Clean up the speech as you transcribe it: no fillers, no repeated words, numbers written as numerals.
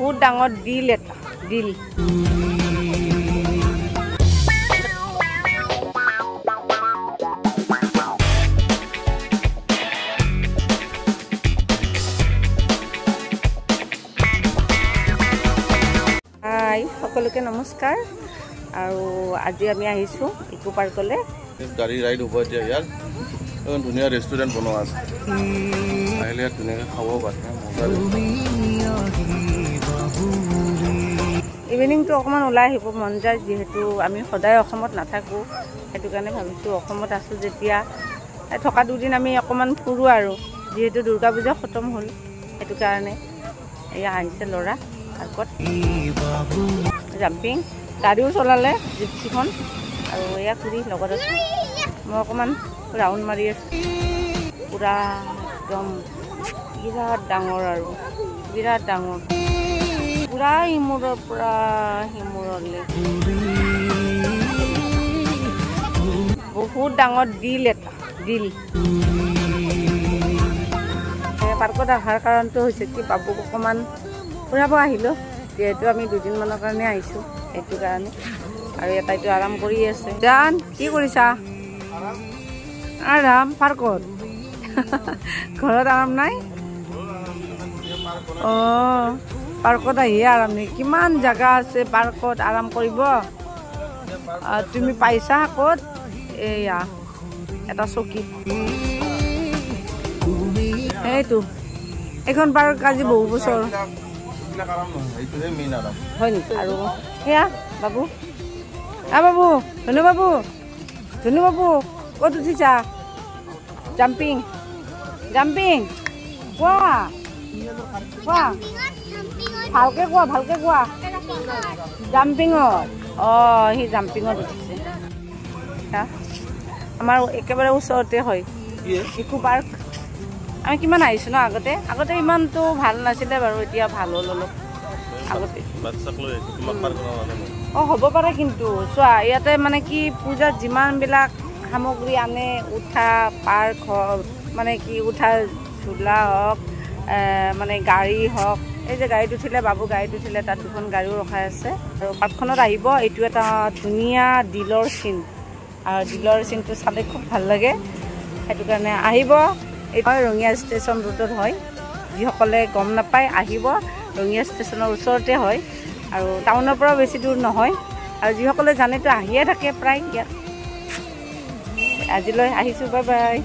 বহুত ডাঙৰ দিল এটা দিল হাই সকলোকে নমস্কাৰ আৰু আজি আমি আহিছো ইকো পাৰ্কলৈ গাড়ী ৰাইড হ'ব এতিয়া ইয়াত ধুনীয়া ৰেষ্টুৰেণ্ট বনোৱা আছে আহিলে ধুনীয়াকৈ খাব পাৰে ইভিনিংটো অকণমান ওলাই আহিব মন যায় যিহেতু আমি সদায় অসমত নাথাকোঁ সেইটো কাৰণে ভাবিছোঁ অসমত আছোঁ যেতিয়া থকা দুদিন আমি অকণমান ফুৰোঁ আৰু যিহেতু দুৰ্গা পূজা খতম হ'ল সেইটো কাৰণে এয়া আহিছে ল'ৰা পাৰ্কত জাম্পিং গাড়ীও চলালে জিপচিখন আৰু এয়া খুৰী লগত আছে মই অকণমান ৰাউণ্ড মাৰি আছোঁ পূৰা একদম বিৰাট ডাঙৰ আৰু বিৰাট ডাঙৰ পূৰা সিমূৰৰ পৰা সিমূৰলৈ বহুত ডাঙৰ দিল এটা দিল পাৰ্কত অহাৰ কাৰণটো হৈছে কি বাবুক অকণমান ফুৰাব আহিলোঁ যিহেতু আমি দুদিনমানৰ কাৰণে আহিছোঁ সেইটো কাৰণে আৰু এটাইতো আৰাম কৰি আছে জান কি কৰিছা আৰাম পাৰ্কত ঘৰত আৰাম নাই অঁ পাৰ্কত আহিয়ে আৰাম নেকি কিমান জেগা আছে পাৰ্কত আৰাম কৰিব তুমি পাইছা ক'ত এয়া এটা চকী সেইটো এইখন পাৰ্ক আজি বহু বছৰ হয় নেকি আৰু সেয়া বাবু বাবু ধনু বাবু ক'ত উঠিছা জাম্পিং জাম্পিং কোৱা কোৱা ভালকে কোৱা জাম্পিঙত অঁ সি জাম্পিঙত উঠিছে আমাৰ একেবাৰে ওচৰতে হয় ইকো পাৰ্ক আমি কিমান আহিছোঁ ন আগতে ইমানটো ভাল নাছিলে বাৰু এতিয়া ভাল হ'ল অলপ আগতে অঁ হ'ব পাৰে কিন্তু চোৱা ইয়াতে মানে কি পূজাত যিমানবিলাক সামগ্ৰী আনে উঠা পাৰ্ক হওক মানে কি উঠা ঝোলা হওক মানে গাড়ী হওক এই যে গাড়ীত উঠিলে বাবু গাড়ীত উঠিলে তাত দুখন গাড়ীও ৰখাই আছে আৰু পাৰ্কখনত আহিব এইটো এটা ধুনীয়া দিলৰ চিন আৰু দিলৰ চিনটো চালে খুব ভাল লাগে সেইটো কাৰণে আহিব এই ৰঙিয়া ষ্টেচন ৰোডত হয় যিসকলে গম নাপায় আহিব ৰঙিয়া ষ্টেচনৰ ওচৰতে হয় আৰু টাউনৰ পৰা বেছি দূৰ নহয় আৰু যিসকলে জানেতো আহিয়ে থাকে প্ৰায় ইয়াত আজিলৈ আহিছোঁ বাই বাই